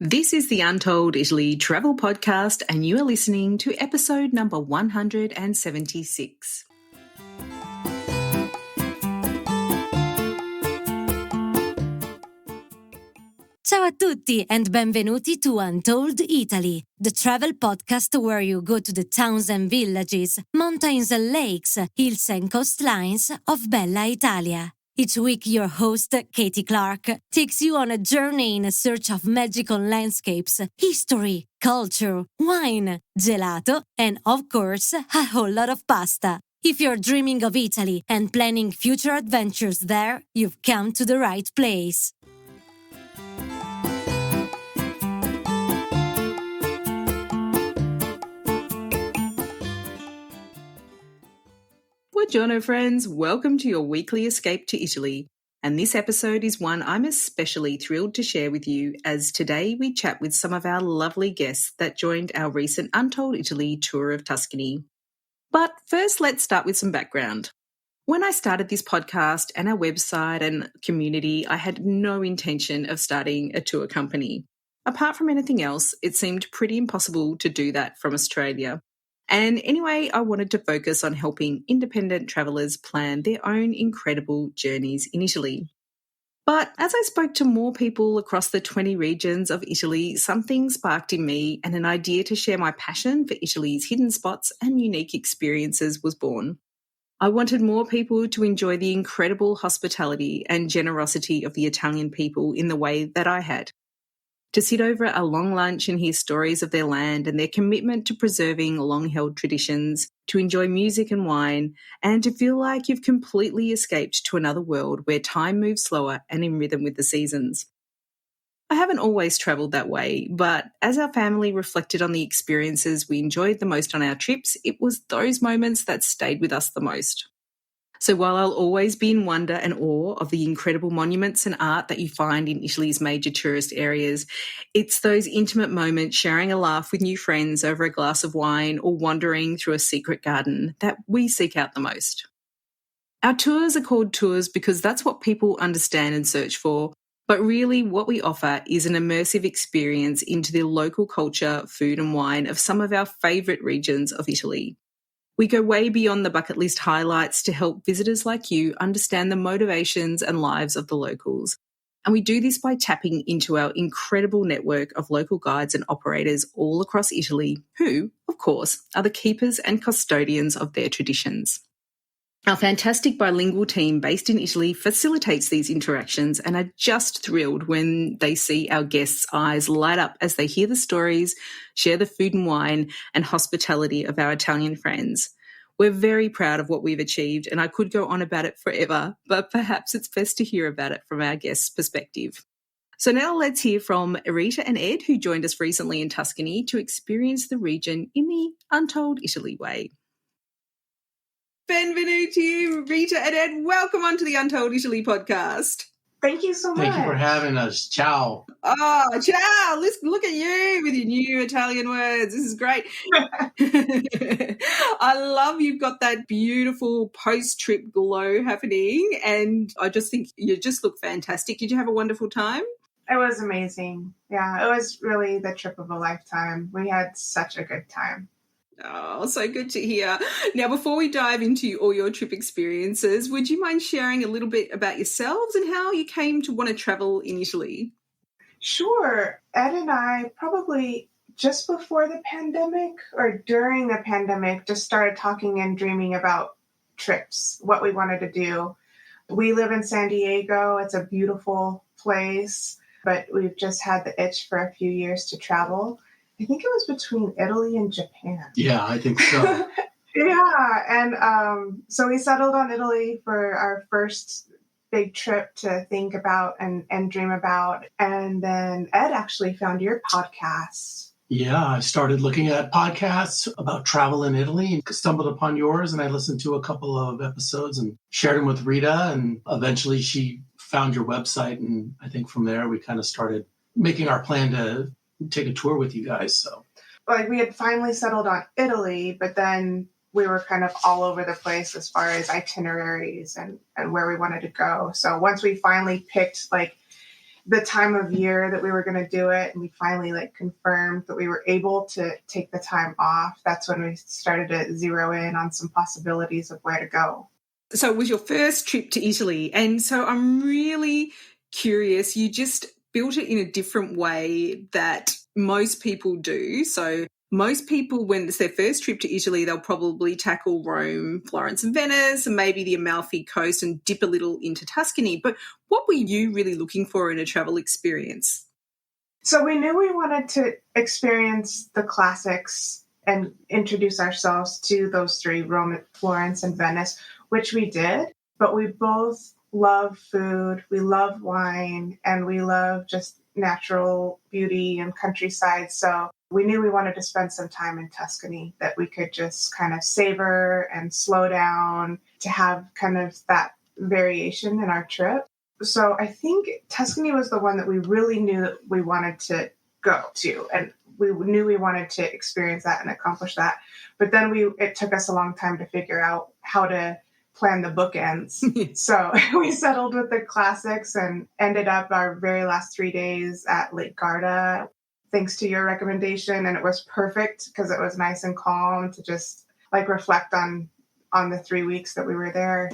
This is the Untold Italy travel podcast, and you are listening to episode number 176. Ciao a tutti and benvenuti to Untold Italy, the travel podcast where you go to the towns and villages, mountains and lakes, hills and coastlines of Bella Italia. Each week, your host, Katie Clark, takes you on a journey in search of magical landscapes, history, culture, wine, gelato, and of course, a whole lot of pasta. If you're dreaming of Italy and planning future adventures there, you've come to the right place. Buongiorno, friends. Welcome to your weekly escape to Italy. And this episode is one I'm especially thrilled to share with you, as today we chat with some of our lovely guests that joined our recent Untold Italy tour of Tuscany. But first, let's start with some background. When I started this podcast and our website and community, I had no intention of starting a tour company. Apart from anything else, it seemed pretty impossible to do that from Australia. And anyway, I wanted to focus on helping independent travellers plan their own incredible journeys in Italy. But as I spoke to more people across the 20 regions of Italy, something sparked in me, and an idea to share my passion for Italy's hidden spots and unique experiences was born. I wanted more people to enjoy the incredible hospitality and generosity of the Italian people in the way that I had. To sit over a long lunch and hear stories of their land and their commitment to preserving long-held traditions, to enjoy music and wine, and to feel like you've completely escaped to another world where time moves slower and in rhythm with the seasons. I haven't always travelled that way, but as our family reflected on the experiences we enjoyed the most on our trips, it was those moments that stayed with us the most. So while I'll always be in wonder and awe of the incredible monuments and art that you find in Italy's major tourist areas, it's those intimate moments, sharing a laugh with new friends over a glass of wine or wandering through a secret garden, that we seek out the most. Our tours are called tours because that's what people understand and search for, but really what we offer is an immersive experience into the local culture, food and wine of some of our favourite regions of Italy. We go way beyond the bucket list highlights to help visitors like you understand the motivations and lives of the locals. And we do this by tapping into our incredible network of local guides and operators all across Italy, who, of course, are the keepers and custodians of their traditions. Our fantastic bilingual team based in Italy facilitates these interactions and are just thrilled when they see our guests' eyes light up as they hear the stories, share the food and wine, and hospitality of our Italian friends. We're very proud of what we've achieved, and I could go on about it forever, but perhaps it's best to hear about it from our guests' perspective. So now let's hear from Rita and Ed, who joined us recently in Tuscany to experience the region in the Untold Italy way. Benvenuti, Rita and Ed. Welcome onto the Untold Italy podcast. Thank you so much. Thank you for having us. Ciao. Oh, ciao. Look at you with your new Italian words. This is great. I love you've got that beautiful post-trip glow happening, and I just think you just look fantastic. Did you have a wonderful time? It was amazing. Yeah, it was really the trip of a lifetime. We had such a good time. Oh, so good to hear. Now, before we dive into all your trip experiences, would you mind sharing a little bit about yourselves and how you came to want to travel in Italy? Sure. Ed and I probably just before the pandemic or during the pandemic just started talking and dreaming about trips, what we wanted to do. We live in San Diego. It's a beautiful place, but we've just had the itch for a few years to travel. I think it was between Italy and Japan. Yeah, I think so. Yeah, and so we settled on Italy for our first big trip to think about and dream about. And then Ed actually found your podcast. Yeah, I started looking at podcasts about travel in Italy and stumbled upon yours, and I listened to a couple of episodes and shared them with Rita, and eventually she found your website, and I think from there we kind of started making our plan to take a tour with you guys. So like we had finally settled on Italy, but then we were kind of all over the place as far as itineraries and where we wanted to go. So once we finally picked like the time of year that we were going to do it, and we finally confirmed that we were able to take the time off, that's when we started to zero in on some possibilities of where to go. So it was your first trip to Italy. And so I'm really curious. You just built it in a different way that most people do. So most people, when it's their first trip to Italy, they'll probably tackle Rome, Florence and Venice, and maybe the Amalfi Coast and dip a little into Tuscany. But what were you really looking for in a travel experience? So we knew we wanted to experience the classics and introduce ourselves to those three, Rome, Florence, and Venice, which we did. But we both love food, we love wine, and we love just natural beauty and countryside. So we knew we wanted to spend some time in Tuscany, that we could just kind of savor and slow down, to have kind of that variation in our trip. So I think Tuscany was the one that we really knew that we wanted to go to, and we knew we wanted to experience that and accomplish that. But then it took us a long time to figure out how to plan the bookends. So we settled with the classics and ended up our very last 3 days at Lake Garda, thanks to your recommendation. And it was perfect because it was nice and calm to just reflect on the 3 weeks that we were there.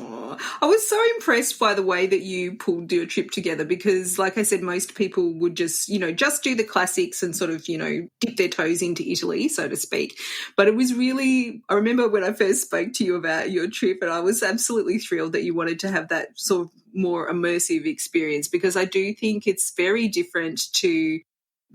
I was so impressed by the way that you pulled your trip together because, like I said, most people would just do the classics and sort of, dip their toes into Italy, so to speak. But it was really, I remember when I first spoke to you about your trip, and I was absolutely thrilled that you wanted to have that sort of more immersive experience, because I do think it's very different to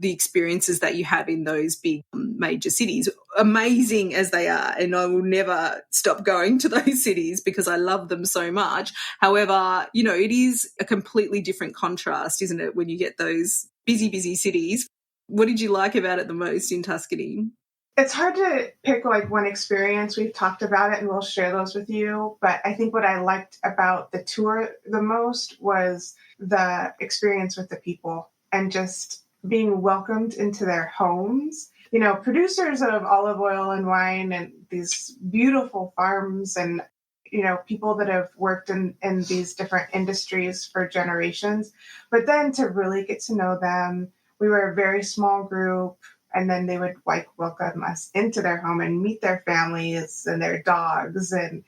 the experiences that you have in those big major cities, amazing as they are. And I will never stop going to those cities because I love them so much. However, it is a completely different contrast, isn't it, when you get those busy, busy cities. What did you like about it the most in Tuscany? It's hard to pick one experience. We've talked about it and we'll share those with you. But I think what I liked about the tour the most was the experience with the people and just being welcomed into their homes. Producers of olive oil and wine and these beautiful farms and, people that have worked in these different industries for generations. But then to really get to know them, we were a very small group, and then they would welcome us into their home and meet their families and their dogs, and,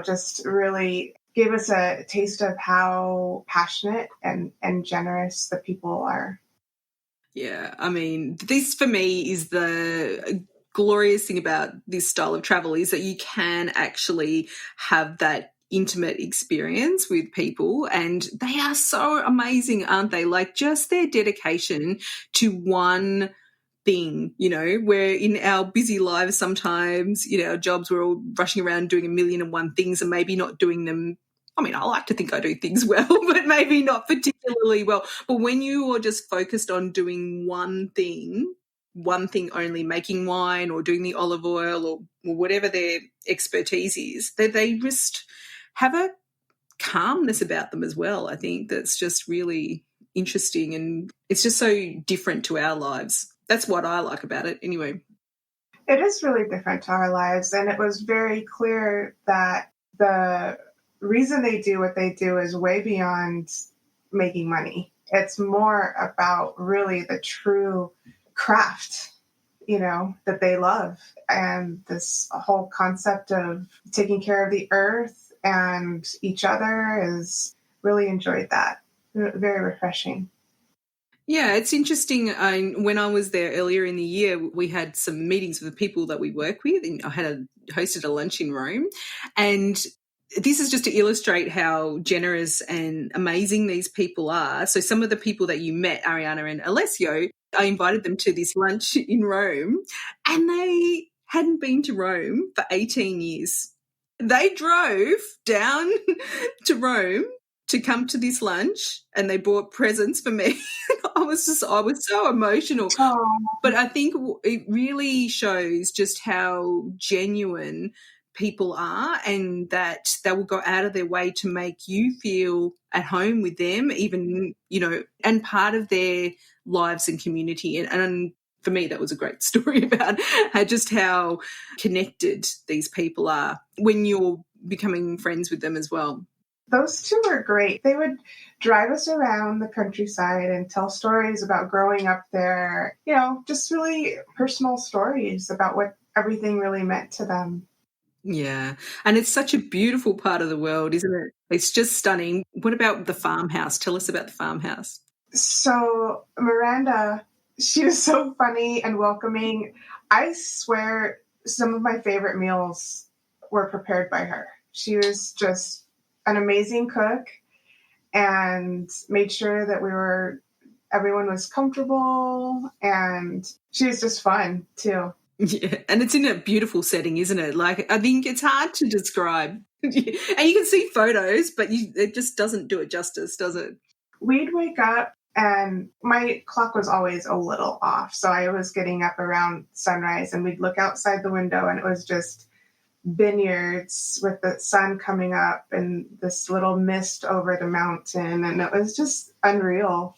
just really gave us a taste of how passionate and generous the people are. Yeah, I mean, this for me is the glorious thing about this style of travel, is that you can actually have that intimate experience with people, and they are so amazing, aren't they? Just their dedication to one thing, where in our busy lives sometimes, our jobs, we're all rushing around doing 1,000,001 things and maybe not doing them. I mean, I like to think I do things well, but maybe not particularly well. But when you are just focused on doing one thing only, making wine or doing the olive oil or whatever their expertise is, they just have a calmness about them as well. I think that's just really interesting, and it's just so different to our lives. That's what I like about it anyway. It is really different to our lives, and it was very clear that the reason they do what they do is way beyond making money. It's more about really the true craft, that they love. And this whole concept of taking care of the earth and each other is really enjoyed that. Very refreshing. Yeah, it's interesting. When I was there earlier in the year, we had some meetings with the people that we work with, and I hosted a lunch in Rome. And this is just to illustrate how generous and amazing these people are. So some of the people that you met, Ariana and Alessio, I invited them to this lunch in Rome, and they hadn't been to Rome for 18 years. They drove down to Rome to come to this lunch, and they bought presents for me. I was so emotional. Oh. But I think it really shows just how genuine people are, and that they will go out of their way to make you feel at home with them, even, and part of their lives and community. And for me, that was a great story about just how connected these people are when you're becoming friends with them as well. Those two were great. They would drive us around the countryside and tell stories about growing up there, just really personal stories about what everything really meant to them. Yeah. And it's such a beautiful part of the world, isn't it? It's just stunning. What about the farmhouse? Tell us about the farmhouse. So Miranda, she was so funny and welcoming. I swear some of my favorite meals were prepared by her. She was just an amazing cook and made sure that everyone was comfortable, and she was just fun too. Yeah, and it's in a beautiful setting, isn't it? Like, I think it's hard to describe. And you can see photos, but it just doesn't do it justice, does it? We'd wake up and my clock was always a little off. So I was getting up around sunrise and we'd look outside the window and it was just vineyards with the sun coming up and this little mist over the mountain. And it was just unreal.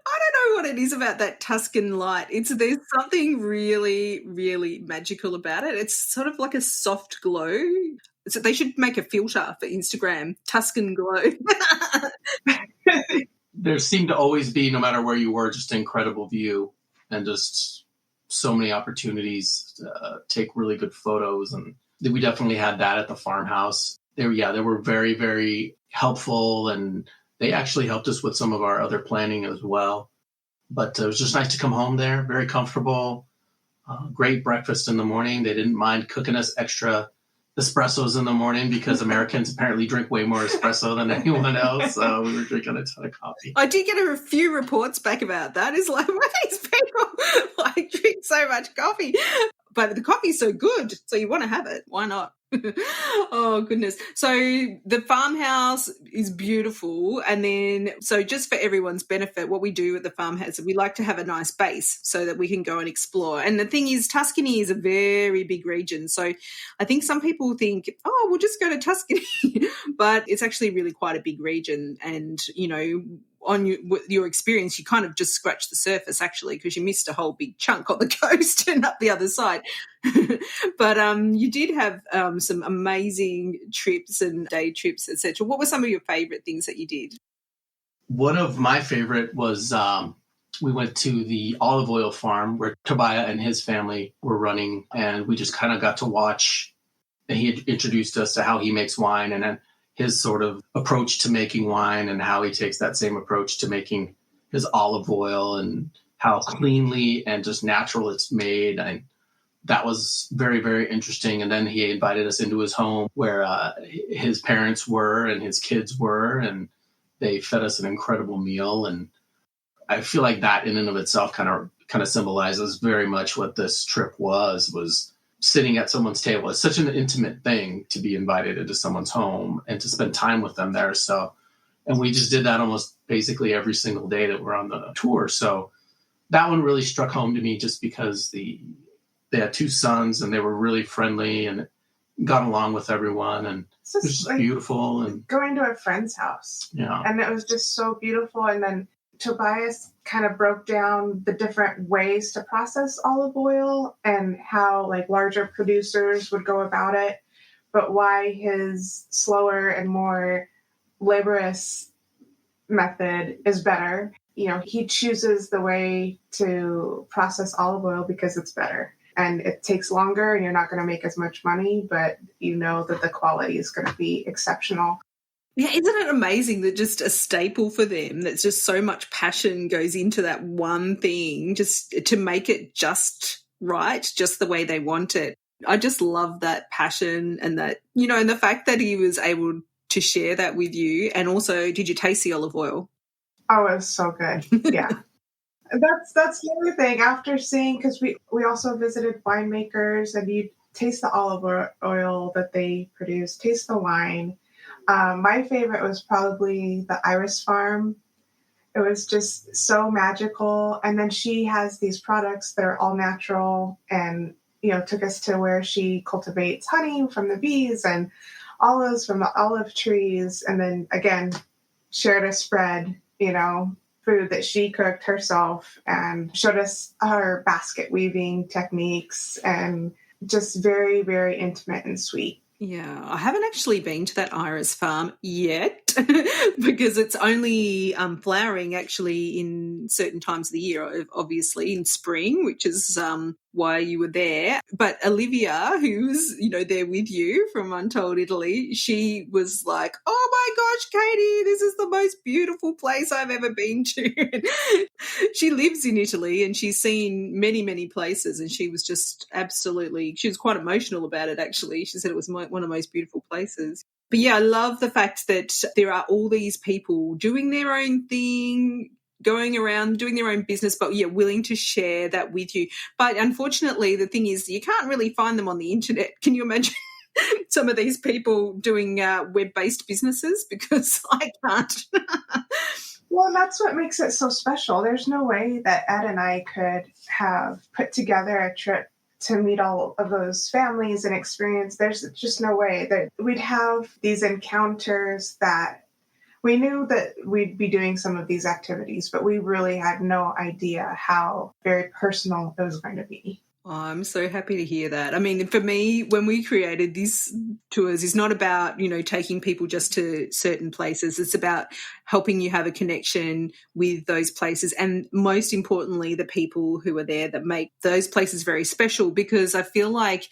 I don't know what it is about that Tuscan light. There's something really, really magical about it. It's sort of like a soft glow. So they should make a filter for Instagram, Tuscan glow. There seemed to always be, no matter where you were, just an incredible view and just so many opportunities to take really good photos. And we definitely had that at the farmhouse. They were very, very helpful, and they actually helped us with some of our other planning as well. But it was just nice to come home there, very comfortable, great breakfast in the morning. They didn't mind cooking us extra espressos in the morning because Americans apparently drink way more espresso than anyone else. So we were drinking a ton of coffee. I did get a few reports back about that. It's like, why these people drink so much coffee? But the coffee's so good, so you want to have it. Why not? Oh, goodness. So the farmhouse is beautiful. And then, so just for everyone's benefit, what we do at the farmhouse, we like to have a nice base so that we can go and explore. And the thing is, Tuscany is a very big region. So I think some people think, oh, we'll just go to Tuscany. But it's actually really quite a big region. And, on your experience, you kind of just scratched the surface, actually, because you missed a whole big chunk on the coast and up the other side. But you did have some amazing trips and day trips, etc. What were some of your favourite things that you did? One of my favorite was we went to the olive oil farm where Tobiah and his family were running, and we just kind of got to watch. And he had introduced us to how he makes wine and then his sort of approach to making wine and how he takes that same approach to making his olive oil and how cleanly and just natural it's made. And that was very, very interesting. And then he invited us into his home where his parents were and his kids were, and they fed us an incredible meal. And I feel like that in and of itself kind of symbolizes very much what this trip was sitting at someone's table. It's such an intimate thing to be invited into someone's home and to spend time with them there. So, and we just did that almost basically every single day that we're on the tour. So that one really struck home to me just because they had two sons and they were really friendly and got along with everyone. And it was just beautiful. And going to a friend's house. Yeah. And it was just so beautiful. And then Tobias kind of broke down the different ways to process olive oil and how larger producers would go about it, but why his slower and more laborious method is better. He chooses the way to process olive oil because it's better and it takes longer and you're not going to make as much money, but that the quality is going to be exceptional. Yeah, isn't it amazing that just a staple for them, that's just so much passion goes into that one thing just to make it just right, just the way they want it. I just love that passion and that, and the fact that he was able to share that with you. And also, did you taste the olive oil? Oh, it was so good. Yeah. That's the other thing after seeing, because we also visited winemakers and you taste the olive oil that they produce, taste the wine. My favorite was probably the iris farm. It was just so magical. And then she has these products that are all natural and, took us to where she cultivates honey from the bees and olives from the olive trees. And then again, shared a spread, food that she cooked herself and showed us her basket weaving techniques and just very, very intimate and sweet. Yeah, I haven't actually been to that iris farm yet because it's only flowering actually in certain times of the year, obviously in spring, which is why you were there. But Olivia, who's, there with you from Untold Italy, she was like, oh my gosh, Katie, this is the most beautiful place I've ever been to. She lives in Italy and she's seen many, many places, and she was just she was quite emotional about it actually. She said it was one of the most beautiful places. But yeah, I love the fact that there are all these people doing their own thing, going around doing their own business, but yeah, willing to share that with you. But unfortunately, the thing is, you can't really find them on the internet. Can you imagine some of these people doing web-based businesses? Because I can't. Well, that's what makes it so special. There's no way that Ed and I could have put together a trip to meet all of those families and experience. There's just no way that we'd have these encounters that we knew that we'd be doing some of these activities, but we really had no idea how very personal it was going to be. Oh, I'm so happy to hear that. I mean, for me, when we created these tours, it's not about, taking people just to certain places. It's about helping you have a connection with those places, and most importantly, the people who are there that make those places very special. Because I feel like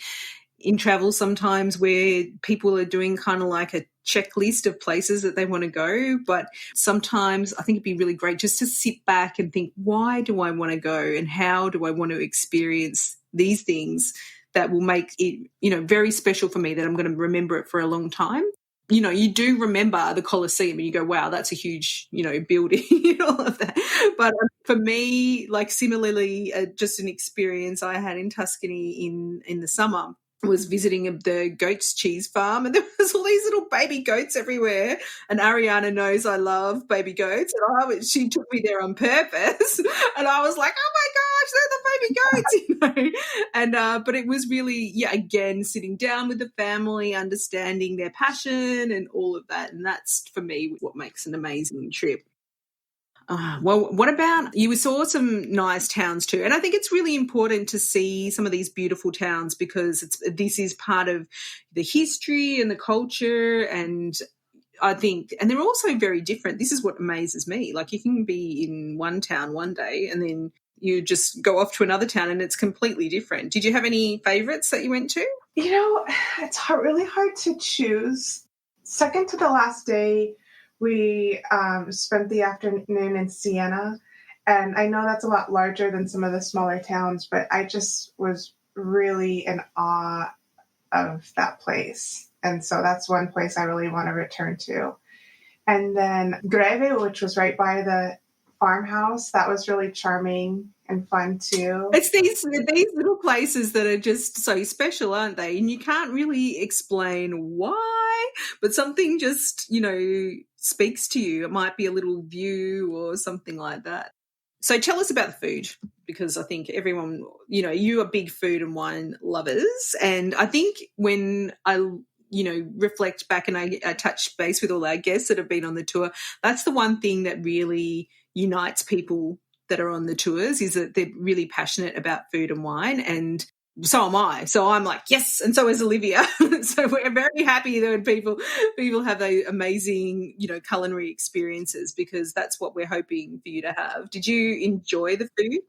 in travel sometimes where people are doing kind of like a checklist of places that they want to go, but sometimes I think it'd be really great just to sit back and think, why do I want to go and how do I want to experience these things that will make it, very special for me, that I'm going to remember it for a long time. You do remember the Colosseum and you go, wow, that's a huge, building and all of that. But for me, like similarly, just an experience I had in Tuscany in the summer was visiting the goat's cheese farm, and there was all these little baby goats everywhere. And Ariana knows I love baby goats, and she took me there on purpose. And I was like, oh my gosh, they're the baby goats, And but it was really, again, sitting down with the family, understanding their passion and all of that. And that's for me what makes an amazing trip. Well, what about, you saw some nice towns too, and I think it's really important to see some of these beautiful towns because this is part of the history and the culture, and I think, and they're also very different. This is what amazes me. Like, you can be in one town one day and then you just go off to another town and it's completely different. Did you have any favorites that you went to? It's really hard to choose. Second to the last day, we spent the afternoon in Siena, and I know that's a lot larger than some of the smaller towns, but I just was really in awe of that place. And so that's one place I really want to return to. And then Greve, which was right by the farmhouse, that was really charming and fun too. It's these little places that are just so special, aren't they? And you can't really explain why, but something just, speaks to you. It might be a little view or something like that. So tell us about the food, because I think everyone, you are big food and wine lovers. And I think when I reflect back and I touch base with all our guests that have been on the tour, that's the one thing that really unites people that are on the tours, is that they're really passionate about food and wine, and so am I. So I'm like, yes, and so is Olivia. So we're very happy that people have those amazing, culinary experiences, because that's what we're hoping for you to have. Did you enjoy the food?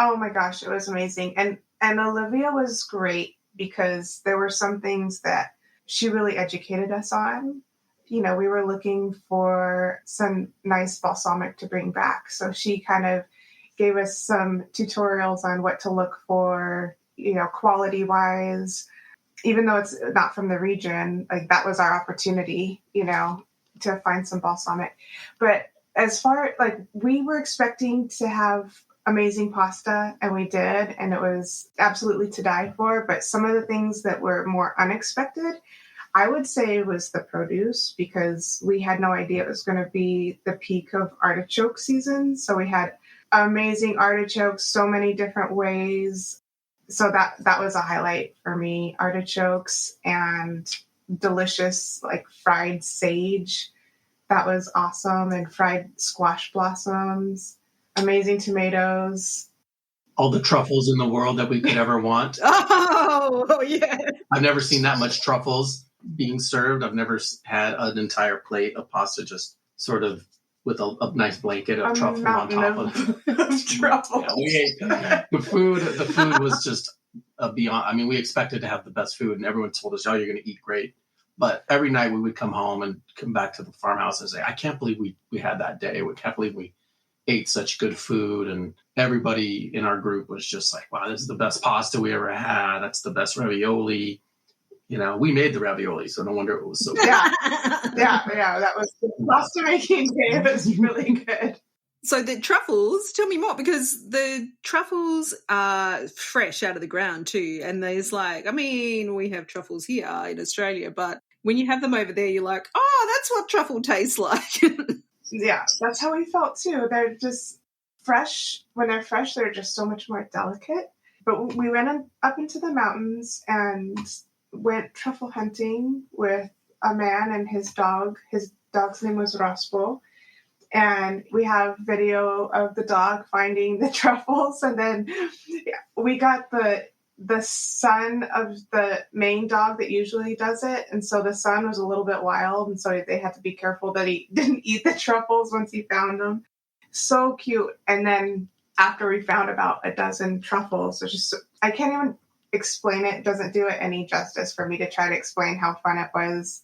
Oh my gosh, it was amazing. And Olivia was great because there were some things that she really educated us on. We were looking for some nice balsamic to bring back. So she kind of gave us some tutorials on what to look for, quality wise, even though it's not from the region. Like, that was our opportunity, to find some balsamic. But as far, we were expecting to have amazing pasta, and we did, and it was absolutely to die for. But some of the things that were more unexpected, I would say, was the produce, because we had no idea it was going to be the peak of artichoke season. So we had amazing artichokes, so many different ways. So that was a highlight for me. Artichokes and delicious, fried sage. That was awesome. And fried squash blossoms, amazing tomatoes. all the truffles in the world that we could ever want. Oh, yeah. I've never seen that much truffles being served. I've never had an entire plate of pasta just sort of with a nice blanket of truffle on top of truffle. Yeah, we ate the food. The food was just beyond. I mean, we expected to have the best food, and everyone told us, "Oh, you're going to eat great." But every night we would come home and come back to the farmhouse and say, "I can't believe we had that day. We can't believe we ate such good food." And everybody in our group was just like, "Wow, this is the best pasta we ever had. That's the best ravioli." You know, we made the ravioli, so no wonder it was so good. Yeah. That was the pasta making day. It was really good. So the truffles, tell me more, because the truffles are fresh out of the ground too. And there's like, I mean, we have truffles here in Australia, but when you have them over there, you're like, oh, that's what truffle tastes like. Yeah, that's how we felt too. They're just fresh. When they're fresh, they're just so much more delicate. But we went up into the mountains and went truffle hunting with a man and his dog. His dog's name was Rospo. And we have video of the dog finding the truffles. And then we got the son of the main dog that usually does it. And so the son was a little bit wild. And so they had to be careful that he didn't eat the truffles once he found them. So cute. And then after we found about a dozen truffles, I can't even explain it. It doesn't do it any justice for me to try to explain how fun it was.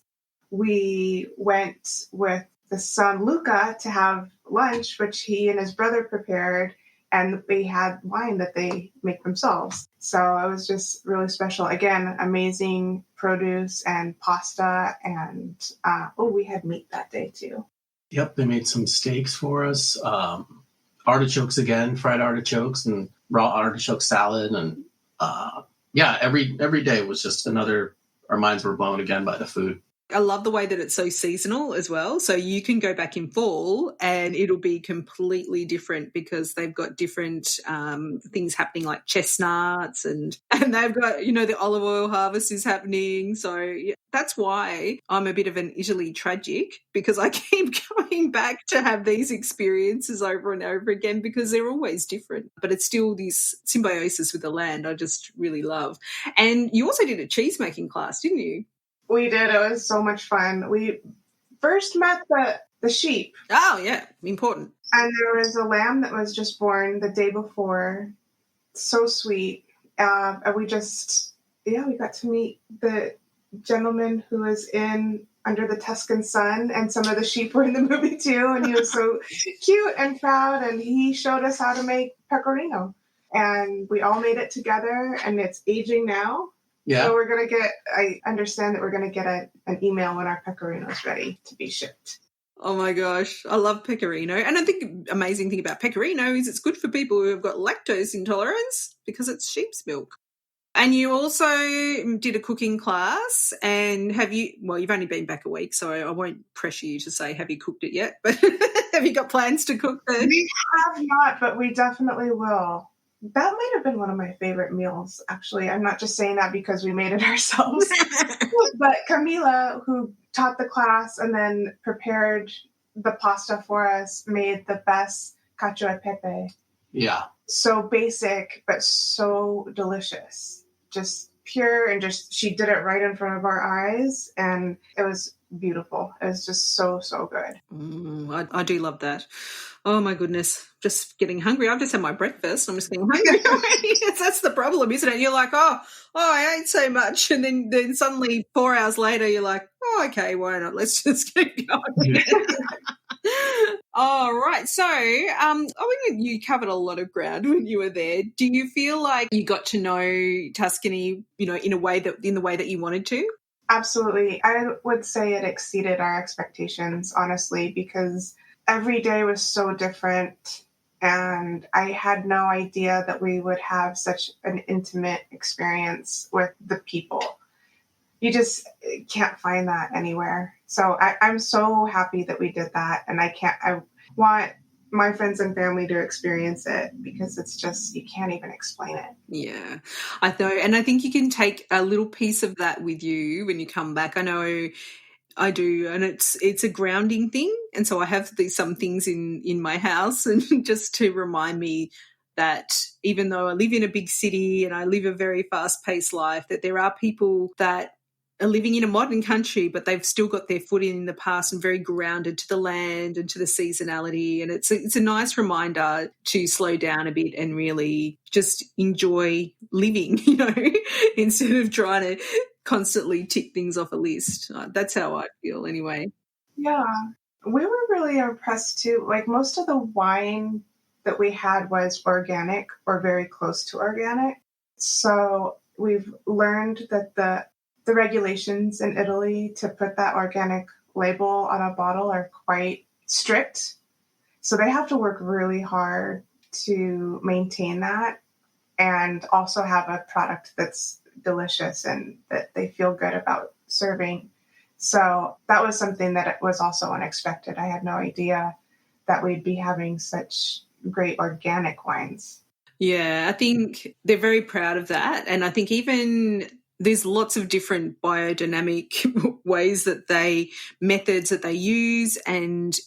We went with the son Luca to have lunch, which he and his brother prepared, and they had wine that they make themselves. So it was just really special. Again, amazing produce and pasta, and we had meat that day too. Yep, they made some steaks for us, artichokes again, fried artichokes, and raw artichoke salad, and every day was just another. Our minds were blown again by the food. I love the way that it's so seasonal as well. So you can go back in fall and it'll be completely different because they've got different things happening, like chestnuts and they've got, the olive oil harvest is happening. So yeah, that's why I'm a bit of an Italy tragic, because I keep going back to have these experiences over and over again because they're always different. But it's still this symbiosis with the land I just really love. And you also did a cheese making class, didn't you? We did. It was so much fun. We first met the sheep. Oh, yeah. Important. And there was a lamb that was just born the day before. So sweet. And we got to meet the gentleman who was in Under the Tuscan Sun, and some of the sheep were in the movie too. And he was so cute and proud. And he showed us how to make pecorino. And we all made it together, and it's aging now. Yeah. So I understand that we're going to get an email when our pecorino is ready to be shipped. Oh my gosh, I love pecorino. And I think the amazing thing about pecorino is it's good for people who have got lactose intolerance because it's sheep's milk. And you also did a cooking class, and you've only been back a week, so I won't pressure you to say, have you cooked it yet? But have you got plans to cook there? We have not, but we definitely will. That might have been one of my favorite meals, actually. I'm not just saying that because we made it ourselves. But Camila, who taught the class and then prepared the pasta for us, made the best cacio e pepe. Yeah. So basic, but so delicious. Just pure, and she did it right in front of our eyes, and it was beautiful. It was just so, so good. I do love that. Oh my goodness, just getting hungry. I've just had my breakfast. I'm just getting hungry already. That's the problem, isn't it? You're like, oh, I ate so much, and then suddenly 4 hours later, you're like, oh, okay, why not? Let's just keep going. All right. So, you covered a lot of ground when you were there. Do you feel like you got to know Tuscany, in the way that you wanted to? Absolutely. I would say it exceeded our expectations, honestly, because every day was so different, and I had no idea that we would have such an intimate experience with the people. You just can't find that anywhere. So I'm so happy that we did that, and I want my friends and family to experience it, because it's just, you can't even explain it. Yeah, I know. And I think you can take a little piece of that with you when you come back. I know I do. And it's a grounding thing. And so I have some things in my house, and just to remind me that even though I live in a big city and I live a very fast-paced life, that there are people that are living in a modern country, but they've still got their foot in the past and very grounded to the land and to the seasonality. And it's a nice reminder to slow down a bit and really just enjoy living, instead of trying to constantly tick things off a list. That's how I feel anyway. Yeah. We were really impressed too. Like most of the wine that we had was organic or very close to organic. So we've learned that the regulations in Italy to put that organic label on a bottle are quite strict. So they have to work really hard to maintain that and also have a product that's delicious and that they feel good about serving. So that was something that was also unexpected. I had no idea that we'd be having such great organic wines. Yeah, I think they're very proud of that. And I think even there's lots of different biodynamic methods that they use, and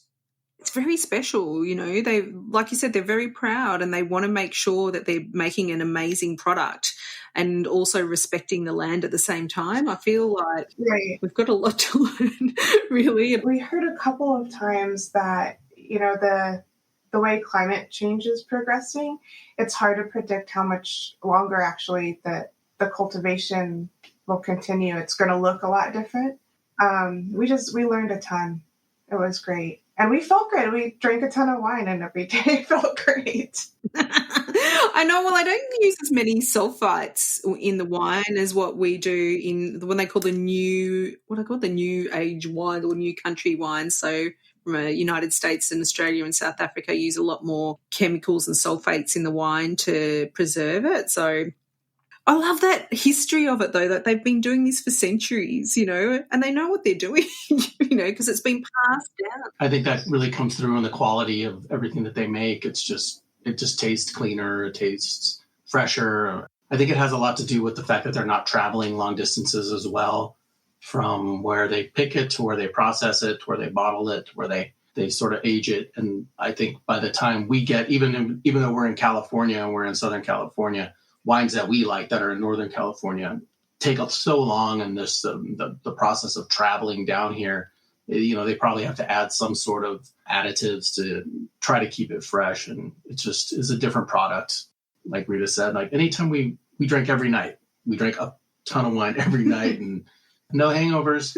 it's very special. They, like you said, they're very proud and they want to make sure that they're making an amazing product and also respecting the land at the same time. I feel like We've got a lot to learn, really. We heard a couple of times that, the way climate change is progressing, it's hard to predict how much longer actually the cultivation will continue. It's going to look a lot different. We learned a ton. It was great. And we felt good. We drank a ton of wine and every day felt great. I know. Well, I don't use as many sulfites in the wine as what we do in when they call the new age wine or new country wine. So from the United States and Australia and South Africa use a lot more chemicals and sulfates in the wine to preserve it. So I love that history of it, though, that they've been doing this for centuries, and they know what they're doing, because it's been passed down. I think that really comes through in the quality of everything that they make. It just tastes cleaner. It tastes fresher. I think it has a lot to do with the fact that they're not traveling long distances as well, from where they pick it to where they process it, to where they bottle it, to where they sort of age it. And I think by the time we get, even though we're in California and we're in Southern California, wines that we like that are in Northern California take up so long, and this the process of traveling down here, they probably have to add some sort of additives to try to keep it fresh, and it just is a different product. Like Rita said, like anytime we drink every night, we drink a ton of wine every night, and no hangovers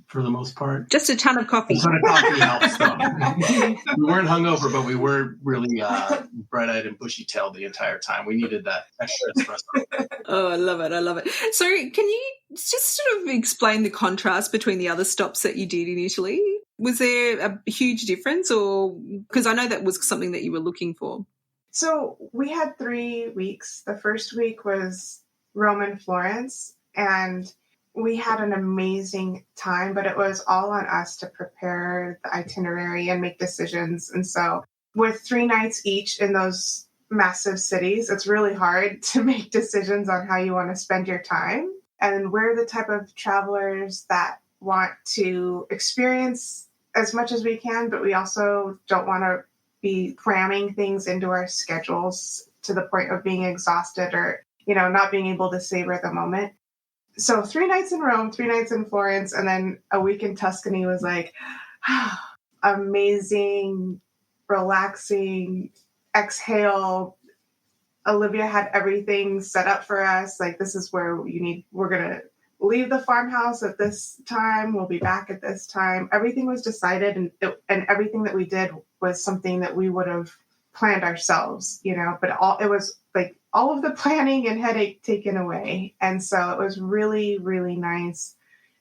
for the most part. Just a ton of coffee. A ton of coffee helps them. We weren't hungover, but we were really bright-eyed and bushy-tailed the entire time. We needed that extra espresso. Oh, I love it. So can you just sort of explain the contrast between the other stops that you did in Italy? Was there a huge difference, or because I know that was something that you were looking for? So we had 3 weeks. The first week was Rome and Florence, and we had an amazing time, but it was all on us to prepare the itinerary and make decisions. And so with 3 nights each in those massive cities, it's really hard to make decisions on how you want to spend your time. And we're the type of travelers that want to experience as much as we can, but we also don't want to be cramming things into our schedules to the point of being exhausted or, not being able to savor the moment. So 3 nights in Rome, 3 nights in Florence, and then a week in Tuscany was like amazing, relaxing, exhale. Olivia had everything set up for us. Like, this is where we're going to leave the farmhouse at this time. We'll be back at this time. Everything was decided, and everything that we did was something that we would have planned ourselves, but it was like all of the planning and headache taken away. And so it was really, really nice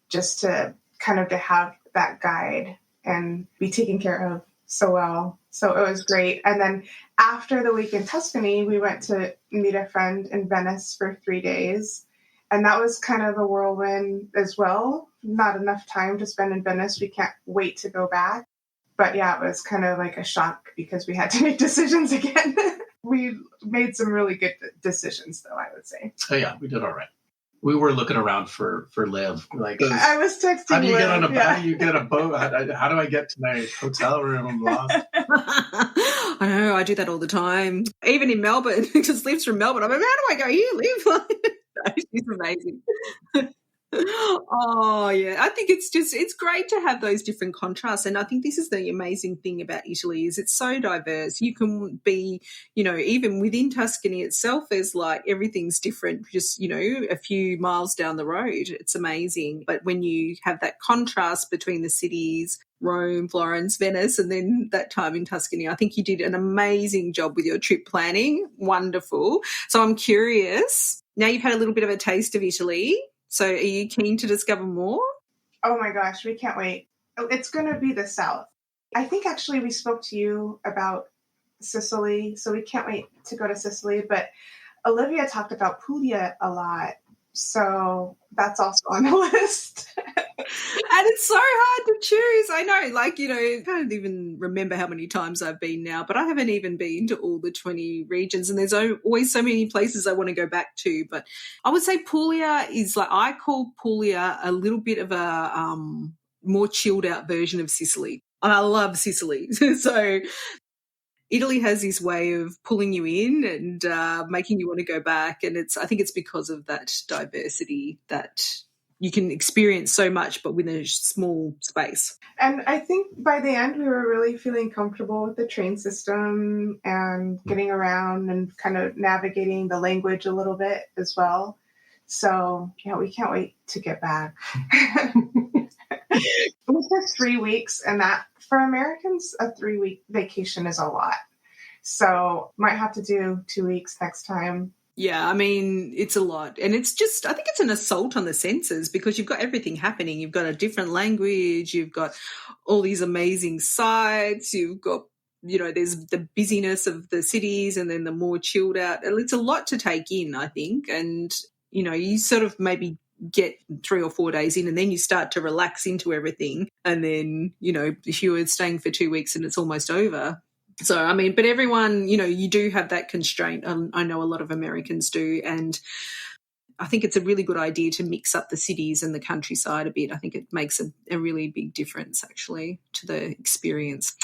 just to kind of to have that guide and be taken care of so well. So it was great. And then after the week in Tuscany, we went to meet a friend in Venice for 3 days. And that was kind of a whirlwind as well. Not enough time to spend in Venice. We can't wait to go back. But yeah, it was kind of like a shock because we had to make decisions again. We made some really good decisions, though, I would say. Oh, yeah, we did all right. We were looking around for Liv. Like, I was texting. How do you Liv, get on a yeah. How do you get a boat? How do I get to my hotel room? I'm lost. I know, I do that all the time. Even in Melbourne, because Liv's from Melbourne. I'm like, how do I go here, Liv? She's amazing. Oh, yeah. I think it's great to have those different contrasts. And I think this is the amazing thing about Italy is it's so diverse. You can be, even within Tuscany itself, there's like everything's different, just, a few miles down the road. It's amazing. But when you have that contrast between the cities, Rome, Florence, Venice, and then that time in Tuscany, I think you did an amazing job with your trip planning. Wonderful. So I'm curious, now you've had a little bit of a taste of Italy. So are you keen to discover more? Oh my gosh, we can't wait. It's going to be the South. I think actually we spoke to you about Sicily, so we can't wait to go to Sicily. But Olivia talked about Puglia a lot, so that's also on the list. And it's so hard to choose. I know, I can't even remember how many times I've been now, but I haven't even been to all the 20 regions, and there's always so many places I want to go back to. But I would say Puglia is I call Puglia a little bit of a more chilled out version of Sicily. And I love Sicily. So Italy has this way of pulling you in and making you want to go back. And I think it's because of that diversity that you can experience so much, but within a small space. And I think by the end, we were really feeling comfortable with the train system and getting around and kind of navigating the language a little bit as well. So, yeah, we can't wait to get back. It was just 3 weeks, and that for Americans, a 3-week vacation is a lot. So might have to do 2 weeks next time. Yeah, I mean, it's a lot. And it's just, I think it's an assault on the senses because you've got everything happening. You've got a different language. You've got all these amazing sites. You've got, there's the busyness of the cities and then the more chilled out. And it's a lot to take in, I think. And, you sort of maybe get 3 or 4 days in and then you start to relax into everything. And then, if you were staying for 2 weeks and it's almost over. So, I mean, but everyone, you do have that constraint. I know a lot of Americans do. And I think it's a really good idea to mix up the cities and the countryside a bit. I think it makes a really big difference, actually, to the experience.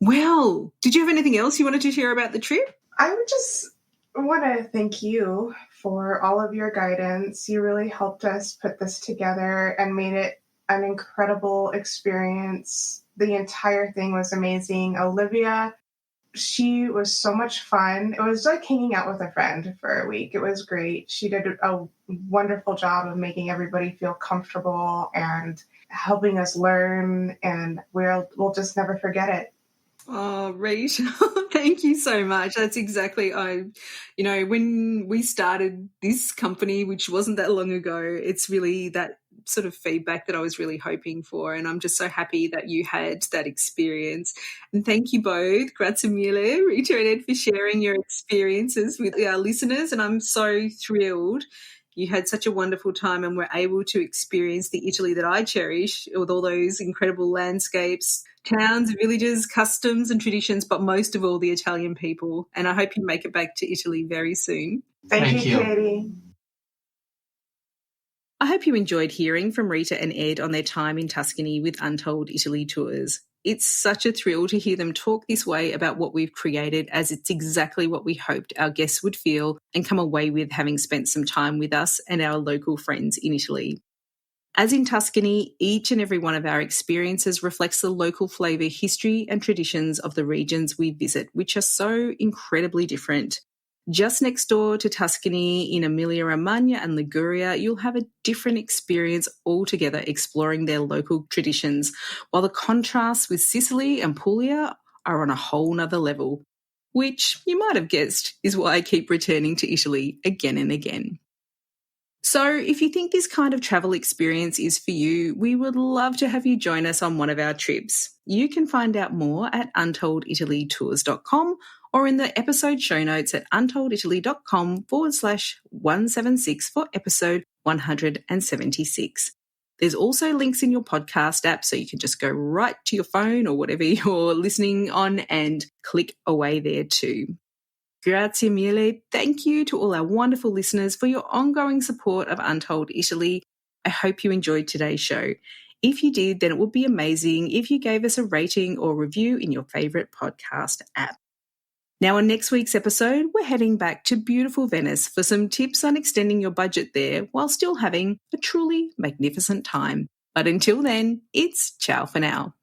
Well, did you have anything else you wanted to share about the trip? I would just want to thank you for all of your guidance. You really helped us put this together and made it an incredible experience. The entire thing was amazing. Olivia, she was so much fun. It was like hanging out with a friend for a week. It was great. She did a wonderful job of making everybody feel comfortable and helping us learn, and we'll just never forget it. Oh, Rita, thank you so much. That's exactly, when we started this company, which wasn't that long ago, it's really that sort of feedback that I was really hoping for. And I'm just so happy that you had that experience. And thank you both, grazie mille, Rita and Ed, for sharing your experiences with our listeners. And I'm so thrilled you had such a wonderful time and were able to experience the Italy that I cherish with all those incredible landscapes, towns, villages, customs and traditions, but most of all the Italian people. And I hope you make it back to Italy very soon. Thank you, Katie. I hope you enjoyed hearing from Rita and Ed on their time in Tuscany with Untold Italy tours. It's such a thrill to hear them talk this way about what we've created, as it's exactly what we hoped our guests would feel and come away with having spent some time with us and our local friends in Italy. As in Tuscany, each and every one of our experiences reflects the local flavour, history and traditions of the regions we visit, which are so incredibly different. Just next door to Tuscany in Emilia-Romagna and Liguria, you'll have a different experience altogether exploring their local traditions, while the contrasts with Sicily and Puglia are on a whole nother level, which you might have guessed is why I keep returning to Italy again and again. So if you think this kind of travel experience is for you, we would love to have you join us on one of our trips. You can find out more at untolditalytours.com or in the episode show notes at untolditaly.com/176 for episode 176. There's also links in your podcast app, so you can just go right to your phone or whatever you're listening on and click away there too. Grazie mille. Thank you to all our wonderful listeners for your ongoing support of Untold Italy. I hope you enjoyed today's show. If you did, then it would be amazing if you gave us a rating or review in your favourite podcast app. Now, on next week's episode, we're heading back to beautiful Venice for some tips on extending your budget there while still having a truly magnificent time. But until then, it's ciao for now.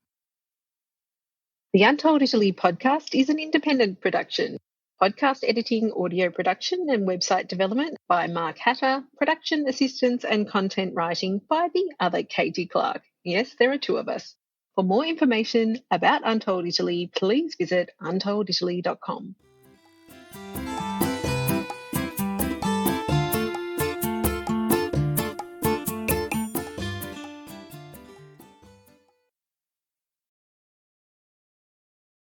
The Untold Italy podcast is an independent production. Podcast editing, audio production and website development by Mark Hatter, production assistance and content writing by the other Katie Clark. Yes, there are two of us. For more information about Untold Italy, please visit untolditaly.com.